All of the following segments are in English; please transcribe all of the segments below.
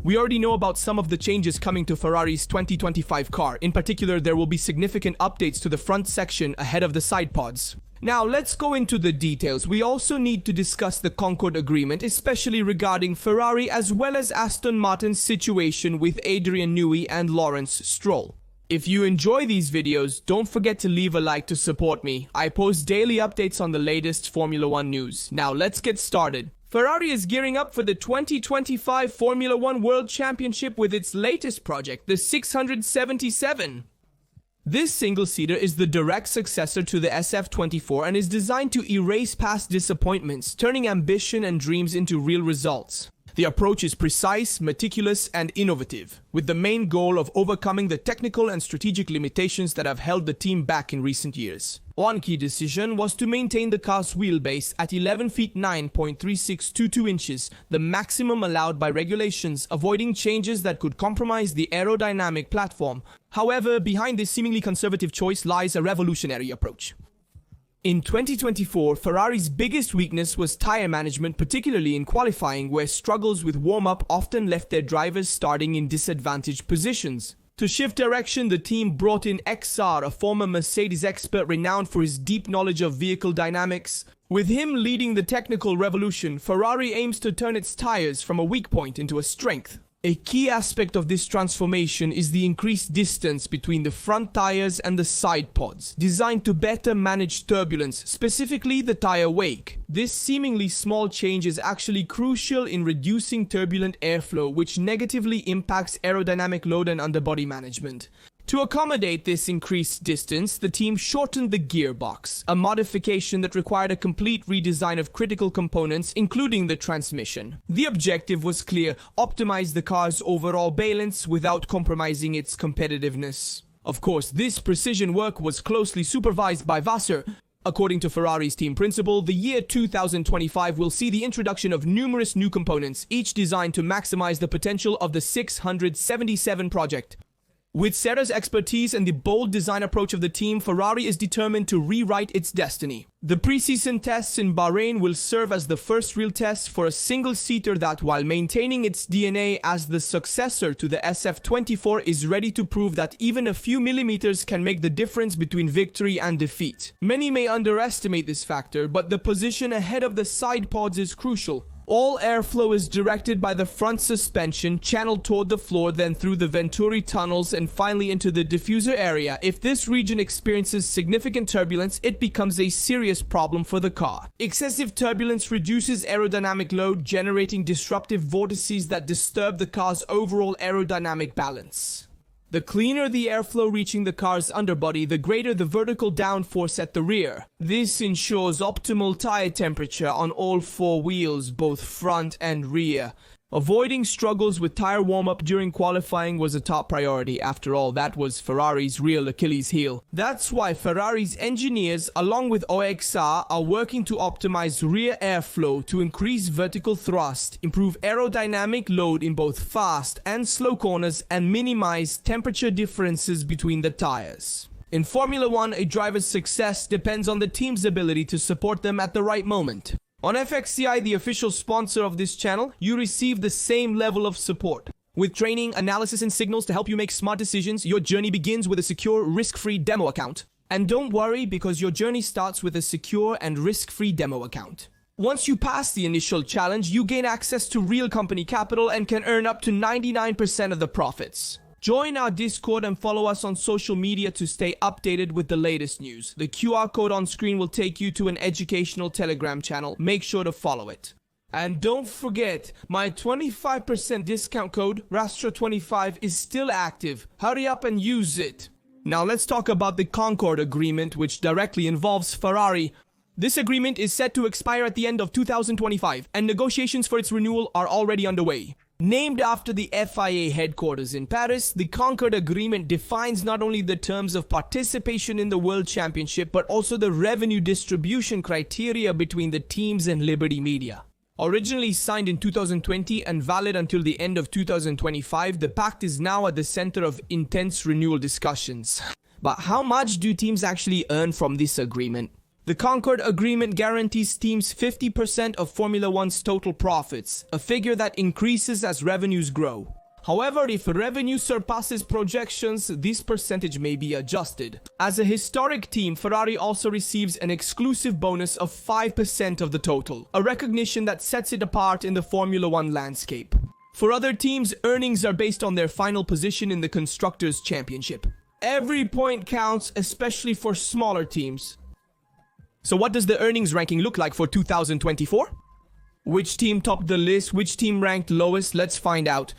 We already know about some of the changes coming to Ferrari's 2025 car. In particular, there will be significant updates to the front section ahead of the side pods. Now, let's go into the details. We also need to discuss the Concorde agreement, especially regarding Ferrari as well as Aston Martin's situation with Adrian Newey and Lawrence Stroll. If you enjoy these videos, don't forget to leave a like to support me. I post daily updates on the latest Formula 1 news. Now, let's get started. Ferrari is gearing up for the 2025 Formula 1 World Championship with its latest project, the 677. This single-seater is the direct successor to the SF24 and is designed to erase past disappointments, turning ambition and dreams into real results. The approach is precise, meticulous, and innovative, with the main goal of overcoming the technical and strategic limitations that have held the team back in recent years. One key decision was to maintain the car's wheelbase at 11 feet 9.3622 inches, the maximum allowed by regulations, avoiding changes that could compromise the aerodynamic platform. However, behind this seemingly conservative choice lies a revolutionary approach. In 2024, Ferrari's biggest weakness was tire management, particularly in qualifying, where struggles with warm-up often left their drivers starting in disadvantaged positions. To shift direction, the team brought in XR, a former Mercedes expert renowned for his deep knowledge of vehicle dynamics. With him leading the technical revolution, Ferrari aims to turn its tires from a weak point into a strength. A key aspect of this transformation is the increased distance between the front tires and the side pods, designed to better manage turbulence, specifically the tire wake. This seemingly small change is actually crucial in reducing turbulent airflow, which negatively impacts aerodynamic load and underbody management. To accommodate this increased distance, the team shortened the gearbox, a modification that required a complete redesign of critical components, including the transmission. The objective was clear: optimize the car's overall balance without compromising its competitiveness. Of course, this precision work was closely supervised by Vassar. According to Ferrari's team principal, the year 2025 will see the introduction of numerous new components, each designed to maximize the potential of the 677 project. With Serra's expertise and the bold design approach of the team, Ferrari is determined to rewrite its destiny. The preseason tests in Bahrain will serve as the first real test for a single-seater that, while maintaining its DNA as the successor to the SF24, is ready to prove that even a few millimeters can make the difference between victory and defeat. Many may underestimate this factor, but the position ahead of the side pods is crucial. All airflow is directed by the front suspension, channeled toward the floor, then through the Venturi tunnels and finally into the diffuser area. If this region experiences significant turbulence, it becomes a serious problem for the car. Excessive turbulence reduces aerodynamic load, generating disruptive vortices that disturb the car's overall aerodynamic balance. The cleaner the airflow reaching the car's underbody, the greater the vertical downforce at the rear. This ensures optimal tire temperature on all four wheels, both front and rear. Avoiding struggles with tire warm-up during qualifying was a top priority. After all, that was Ferrari's real Achilles heel. That's why Ferrari's engineers, along with OXR, are working to optimize rear airflow to increase vertical thrust, improve aerodynamic load in both fast and slow corners, and minimize temperature differences between the tires. In Formula 1, a driver's success depends on the team's ability to support them at the right moment. On FXCI, the official sponsor of this channel, you receive the same level of support. With training, analysis, and signals to help you make smart decisions, your journey begins with a secure, risk-free demo account. And don't worry, because your journey starts with a secure and risk-free demo account. Once you pass the initial challenge, you gain access to real company capital and can earn up to 99% of the profits. Join our Discord and follow us on social media to stay updated with the latest news. The QR code on screen will take you to an educational Telegram channel. Make sure to follow it. And don't forget, my 25% discount code, RASTRA25, is still active. Hurry up and use it. Now let's talk about the Concorde agreement, which directly involves Ferrari. This agreement is set to expire at the end of 2025, and negotiations for its renewal are already underway. Named after the FIA headquarters in Paris, the Concorde Agreement defines not only the terms of participation in the World Championship, but also the revenue distribution criteria between the teams and Liberty Media. Originally signed in 2020 and valid until the end of 2025, the pact is now at the center of intense renewal discussions. But how much do teams actually earn from this agreement? The Concorde agreement guarantees teams 50% of Formula One's total profits, a figure that increases as revenues grow. However, if revenue surpasses projections, this percentage may be adjusted. As a historic team, Ferrari also receives an exclusive bonus of 5% of the total, a recognition that sets it apart in the Formula One landscape. For other teams, earnings are based on their final position in the Constructors' Championship. Every point counts, especially for smaller teams. So what does the earnings ranking look like for 2024? Which team topped the list? Which team ranked lowest? Let's find out.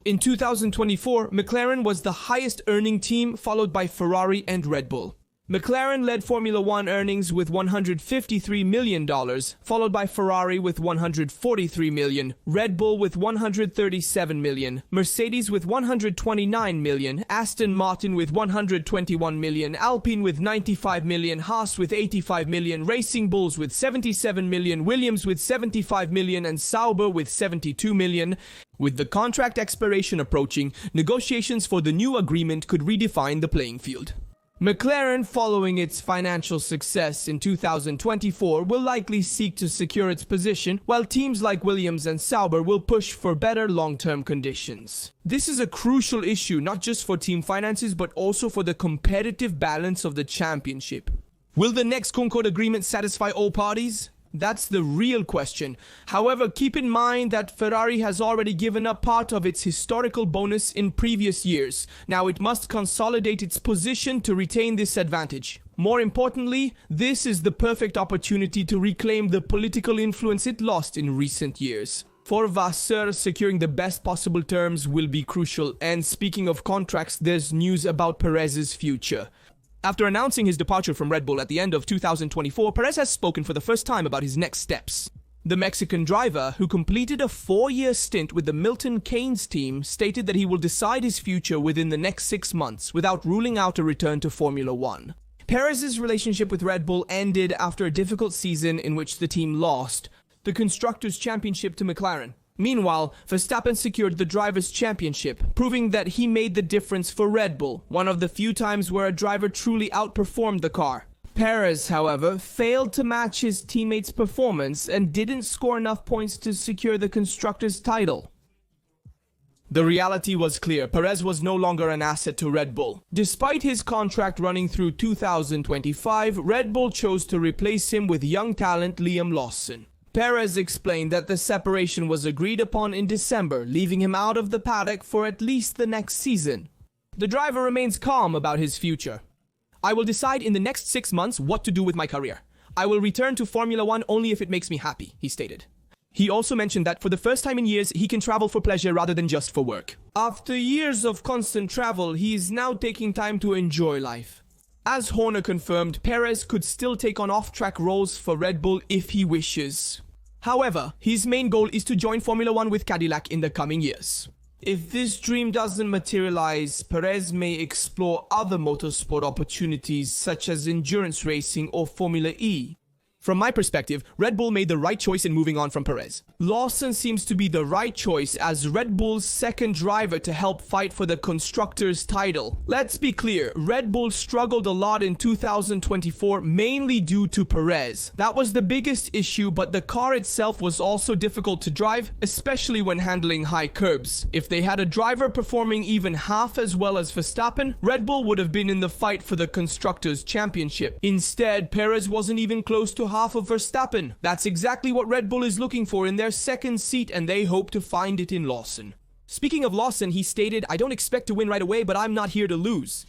In 2024, McLaren was the highest earning team, followed by Ferrari and Red Bull. McLaren led Formula One earnings with $153 million, followed by Ferrari with $143 million, Red Bull with $137 million, Mercedes with $129 million, Aston Martin with $121 million, Alpine with $95 million, Haas with $85 million, Racing Bulls with $77 million, Williams with $75 million, and Sauber with $72 million. With the contract expiration approaching, negotiations for the new agreement could redefine the playing field. McLaren, following its financial success in 2024, will likely seek to secure its position, while teams like Williams and Sauber will push for better long-term conditions. This is a crucial issue not just for team finances but also for the competitive balance of the championship. Will the next Concorde agreement satisfy all parties? That's the real question. However, keep in mind that Ferrari has already given up part of its historical bonus in previous years. Now it must consolidate its position to retain this advantage. More importantly, this is the perfect opportunity to reclaim the political influence it lost in recent years. For Vasseur, securing the best possible terms will be crucial. And speaking of contracts, there's news about Perez's future. After announcing his departure from Red Bull at the end of 2024, Perez has spoken for the first time about his next steps. The Mexican driver, who completed a 4-year stint with the Milton Keynes team, stated that he will decide his future within the next 6 months without ruling out a return to Formula One. Perez's relationship with Red Bull ended after a difficult season in which the team lost the Constructors' Championship to McLaren. Meanwhile, Verstappen secured the Drivers' Championship, proving that he made the difference for Red Bull, one of the few times where a driver truly outperformed the car. Perez, however, failed to match his teammates' performance and didn't score enough points to secure the Constructors' title. The reality was clear. Perez was no longer an asset to Red Bull. Despite his contract running through 2025, Red Bull chose to replace him with young talent Liam Lawson. Perez explained that the separation was agreed upon in December, leaving him out of the paddock for at least the next season. The driver remains calm about his future. "I will decide in the next 6 months what to do with my career. I will return to Formula One only if it makes me happy," he stated. He also mentioned that for the first time in years, he can travel for pleasure rather than just for work. After years of constant travel, he is now taking time to enjoy life. As Horner confirmed, Perez could still take on off-track roles for Red Bull if he wishes. However, his main goal is to join Formula One with Cadillac in the coming years. If this dream doesn't materialize, Perez may explore other motorsport opportunities such as endurance racing or Formula E. From my perspective, Red Bull made the right choice in moving on from Perez. Lawson seems to be the right choice as Red Bull's second driver to help fight for the Constructors' title. Let's be clear, Red Bull struggled a lot in 2024, mainly due to Perez. That was the biggest issue, but the car itself was also difficult to drive, especially when handling high curbs. If they had a driver performing even half as well as Verstappen, Red Bull would have been in the fight for the Constructors' Championship. Instead, Perez wasn't even close to half of Verstappen. That's exactly what Red Bull is looking for in their second seat, and they hope to find it in Lawson. Speaking of Lawson, he stated, "I don't expect to win right away, but I'm not here to lose."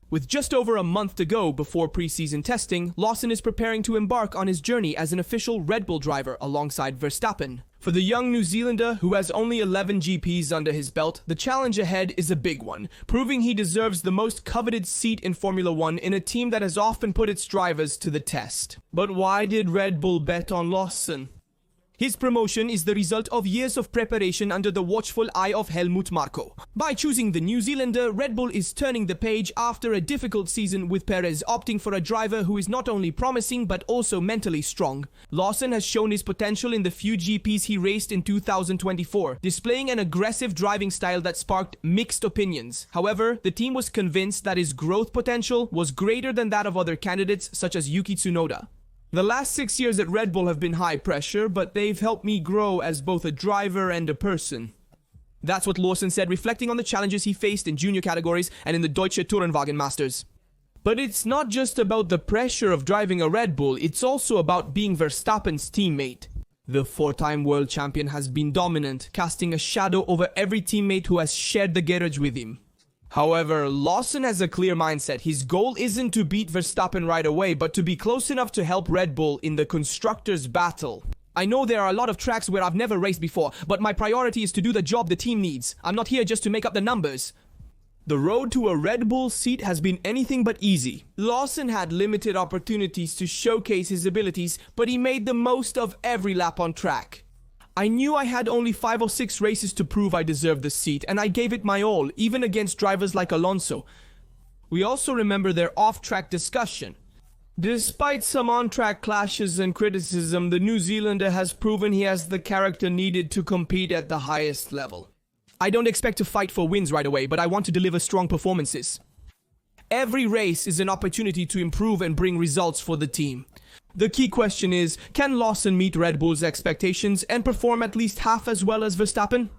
With just over a month to go before preseason testing, Lawson is preparing to embark on his journey as an official Red Bull driver alongside Verstappen. For the young New Zealander, who has only 11 GPs under his belt, the challenge ahead is a big one, proving he deserves the most coveted seat in Formula One in a team that has often put its drivers to the test. But why did Red Bull bet on Lawson? His promotion is the result of years of preparation under the watchful eye of Helmut Marko. By choosing the New Zealander, Red Bull is turning the page after a difficult season, with Perez opting for a driver who is not only promising but also mentally strong. Lawson has shown his potential in the few GPs he raced in 2024, displaying an aggressive driving style that sparked mixed opinions. However, the team was convinced that his growth potential was greater than that of other candidates such as Yuki Tsunoda. The last 6 years at Red Bull have been high pressure, but they've helped me grow as both a driver and a person. That's what Lawson said, reflecting on the challenges he faced in junior categories and in the Deutsche Tourenwagen Masters. But it's not just about the pressure of driving a Red Bull, it's also about being Verstappen's teammate. The four-time world champion has been dominant, casting a shadow over every teammate who has shared the garage with him. However, Lawson has a clear mindset. His goal isn't to beat Verstappen right away, but to be close enough to help Red Bull in the constructors' battle. I know there are a lot of tracks where I've never raced before, but my priority is to do the job the team needs. I'm not here just to make up the numbers. The road to a Red Bull seat has been anything but easy. Lawson had limited opportunities to showcase his abilities, but he made the most of every lap on track. I knew I had only 5 or 6 races to prove I deserved the seat, and I gave it my all, even against drivers like Alonso. We also remember their off-track discussion. Despite some on-track clashes and criticism, the New Zealander has proven he has the character needed to compete at the highest level. I don't expect to fight for wins right away, but I want to deliver strong performances. Every race is an opportunity to improve and bring results for the team. The key question is, can Lawson meet Red Bull's expectations and perform at least half as well as Verstappen?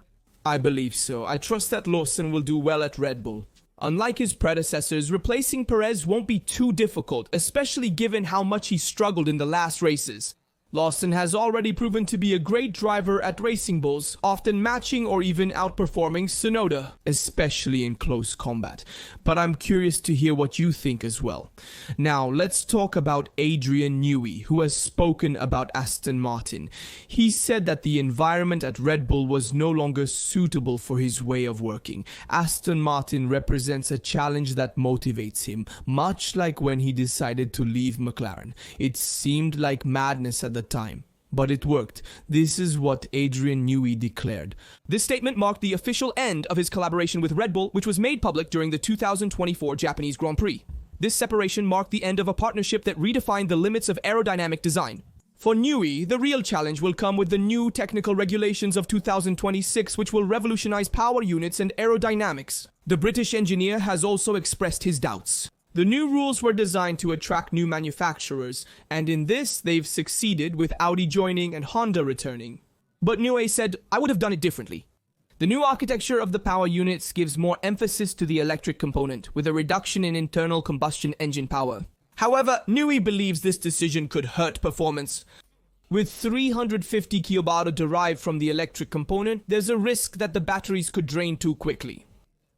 I believe so. I trust that Lawson will do well at Red Bull. Unlike his predecessors, replacing Perez won't be too difficult, especially given how much he struggled in the last races. Lawson has already proven to be a great driver at racing bulls, often matching or even outperforming Tsunoda, especially in close combat. But I'm curious to hear what you think as well. Now, let's talk about Adrian Newey, who has spoken about Aston Martin. He said that the environment at Red Bull was no longer suitable for his way of working. Aston Martin represents a challenge that motivates him, much like when he decided to leave McLaren. It seemed like madness at the time, but it worked. This is what Adrian Newey declared. This statement marked the official end of his collaboration with Red Bull, which was made public during the 2024 Japanese Grand Prix. This separation marked the end of a partnership that redefined the limits of aerodynamic design. For Newey, the real challenge will come with the new technical regulations of 2026, which will revolutionize power units and aerodynamics. The British engineer has also expressed his doubts. The new rules were designed to attract new manufacturers, and in this they've succeeded, with Audi joining and Honda returning. But Newey said, I would have done it differently. The new architecture of the power units gives more emphasis to the electric component, with a reduction in internal combustion engine power. However, Newey believes this decision could hurt performance. With 350 kWh derived from the electric component, there's a risk that the batteries could drain too quickly.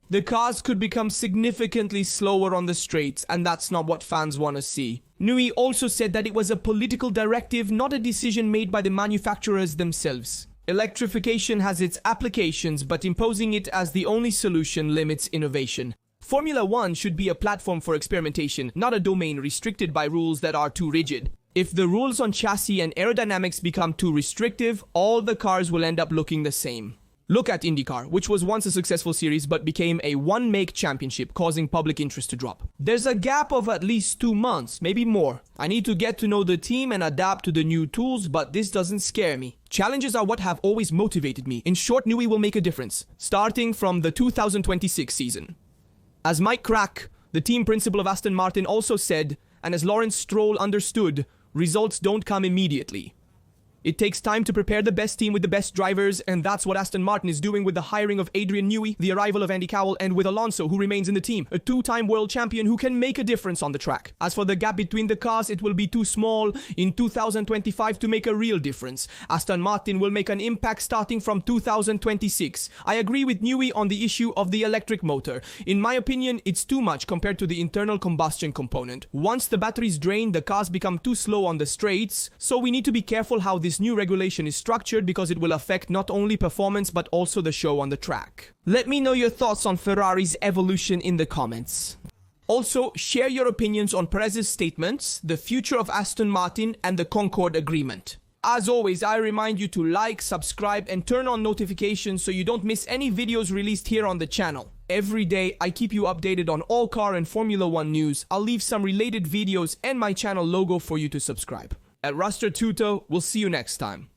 The cars could become significantly slower on the straights, and that's not what fans want to see. Newey also said that it was a political directive, not a decision made by the manufacturers themselves. Electrification has its applications, but imposing it as the only solution limits innovation. Formula One should be a platform for experimentation, not a domain restricted by rules that are too rigid. If the rules on chassis and aerodynamics become too restrictive, all the cars will end up looking the same. Look at IndyCar, which was once a successful series but became a one-make championship, causing public interest to drop. There's a gap of at least 2 months, maybe more. I need to get to know the team and adapt to the new tools, but this doesn't scare me. Challenges are what have always motivated me. In short, Newey will make a difference, starting from the 2026 season. As Mike Crack, the team principal of Aston Martin, also said, and as Lawrence Stroll understood, results don't come immediately. It takes time to prepare the best team with the best drivers, and that's what Aston Martin is doing with the hiring of Adrian Newey, the arrival of Andy Cowell, and with Alonso, who remains in the team, a 2-time world champion who can make a difference on the track. As for the gap between the cars, it will be too small in 2025 to make a real difference. Aston Martin will make an impact starting from 2026. I agree with Newey on the issue of the electric motor. In my opinion, it's too much compared to the internal combustion component. Once the batteries drain, the cars become too slow on the straights, so we need to be careful how this new regulation is structured, because it will affect not only performance but also the show on the track. Let me know your thoughts on Ferrari's evolution in the comments. Also, share your opinions on Perez's statements, the future of Aston Martin, and the Concorde agreement. As always, I remind you to like, subscribe, and turn on notifications so you don't miss any videos released here on the channel. Every day, I keep you updated on all car and Formula 1 news. I'll leave some related videos and my channel logo for you to subscribe. At Raster Tuto, we'll see you next time.